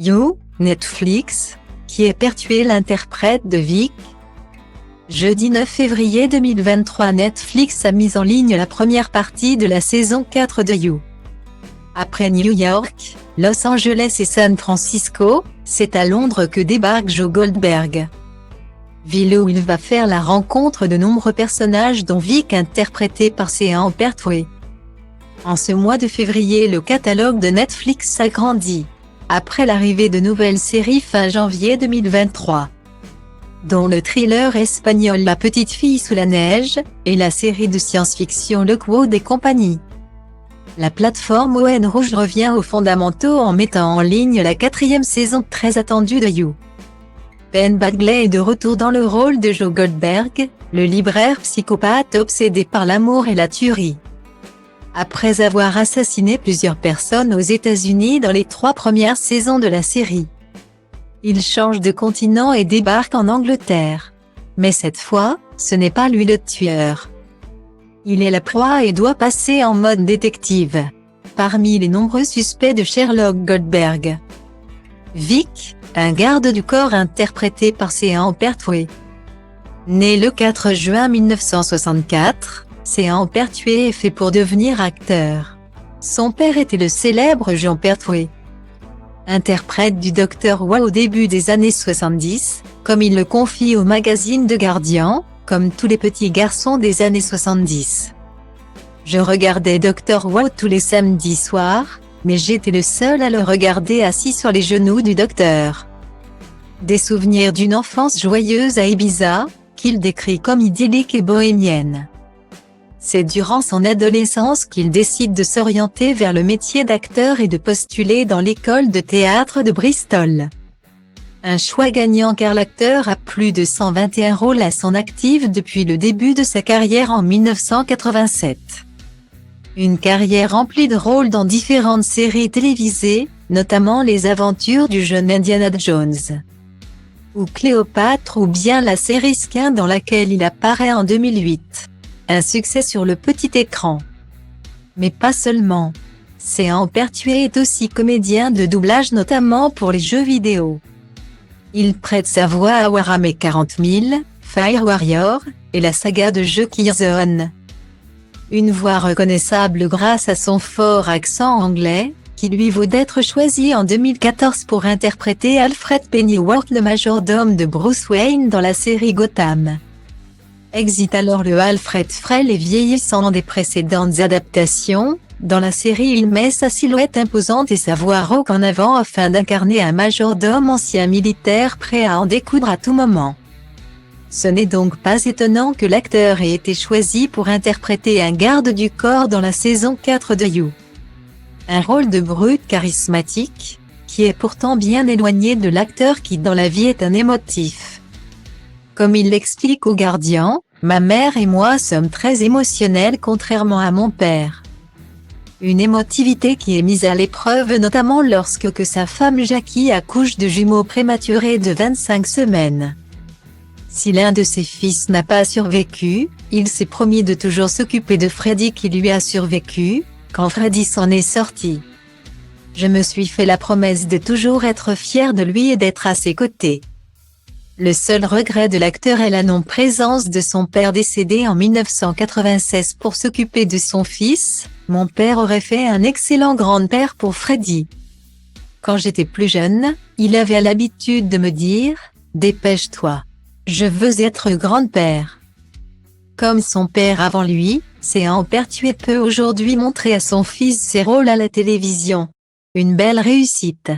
You, Netflix, qui est Pertwee l'interprète de Vic. Jeudi 9 février 2023, Netflix a mis en ligne la première partie de la saison 4 de You. Après New York, Los Angeles et San Francisco, c'est à Londres que débarque Joe Goldberg. Ville où il va faire la rencontre de nombreux personnages dont Vic interprété par Sean Pertwee. En ce mois de février, le catalogue de Netflix s'agrandit, après l'arrivée de nouvelles séries fin janvier 2023, dont le thriller espagnol La Petite Fille sous la neige, et la série de science-fiction Lockwood et compagnie. La plateforme ON Rouge revient aux fondamentaux en mettant en ligne la 4e saison très attendue de You. Ben Bagley est de retour dans le rôle de Joe Goldberg, le libraire psychopathe obsédé par l'amour et la tuerie. Après avoir assassiné plusieurs personnes aux États-Unis dans les 3 premières saisons de la série, il change de continent et débarque en Angleterre. Mais cette fois, ce n'est pas lui le tueur. Il est la proie et doit passer en mode détective, parmi les nombreux suspects de Sherlock Goldberg. Vic, un garde du corps interprété par Sean Pertwee. Né le 4 juin 1964, Sean Pertwee est fait pour devenir acteur. Son père était le célèbre Jean Pertwee, interprète du Dr Who au début des années 70, comme il le confie au magazine The Guardian, comme tous les petits garçons des années 70. Je regardais Dr Who tous les samedis soirs, mais j'étais le seul à le regarder assis sur les genoux du docteur. Des souvenirs d'une enfance joyeuse à Ibiza, qu'il décrit comme idyllique et bohémienne. C'est durant son adolescence qu'il décide de s'orienter vers le métier d'acteur et de postuler dans l'école de théâtre de Bristol. Un choix gagnant car l'acteur a plus de 121 rôles à son actif depuis le début de sa carrière en 1987. Une carrière remplie de rôles dans différentes séries télévisées, notamment les aventures du jeune Indiana Jones, ou Cléopâtre, ou bien la série Skin dans laquelle il apparaît en 2008. Un succès sur le petit écran. Mais pas seulement. Sean Pertwee est aussi comédien de doublage notamment pour les jeux vidéo. Il prête sa voix à Warhammer 40 000, Fire Warrior, et la saga de jeux Killzone. Une voix reconnaissable grâce à son fort accent anglais, qui lui vaut d'être choisi en 2014 pour interpréter Alfred Pennyworth, le majordome de Bruce Wayne dans la série Gotham. Exit alors le Alfred frêle et vieillissant des précédentes adaptations. Dans la série, il met sa silhouette imposante et sa voix rauque en avant afin d'incarner un majordome ancien militaire prêt à en découdre à tout moment. Ce n'est donc pas étonnant que l'acteur ait été choisi pour interpréter un garde du corps dans la saison 4 de You. Un rôle de brute charismatique, qui est pourtant bien éloigné de l'acteur qui dans la vie est un émotif. Comme il l'explique au Guardian, « Ma mère et moi sommes très émotionnels contrairement à mon père. » Une émotivité qui est mise à l'épreuve notamment lorsque sa femme Jackie accouche de jumeaux prématurés de 25 semaines. Si l'un de ses fils n'a pas survécu, il s'est promis de toujours s'occuper de Freddy qui lui a survécu, quand Freddy s'en est sorti. Je me suis fait la promesse de toujours être fier de lui et d'être à ses côtés. Le seul regret de l'acteur est la non-présence de son père décédé en 1996 pour s'occuper de son fils. Mon père aurait fait un excellent grand-père pour Freddy. Quand j'étais plus jeune, il avait l'habitude de me dire « Dépêche-toi. Je veux être grand-père. » Comme son père avant lui, Sean Pertwee peut aujourd'hui montrer à son fils ses rôles à la télévision. Une belle réussite.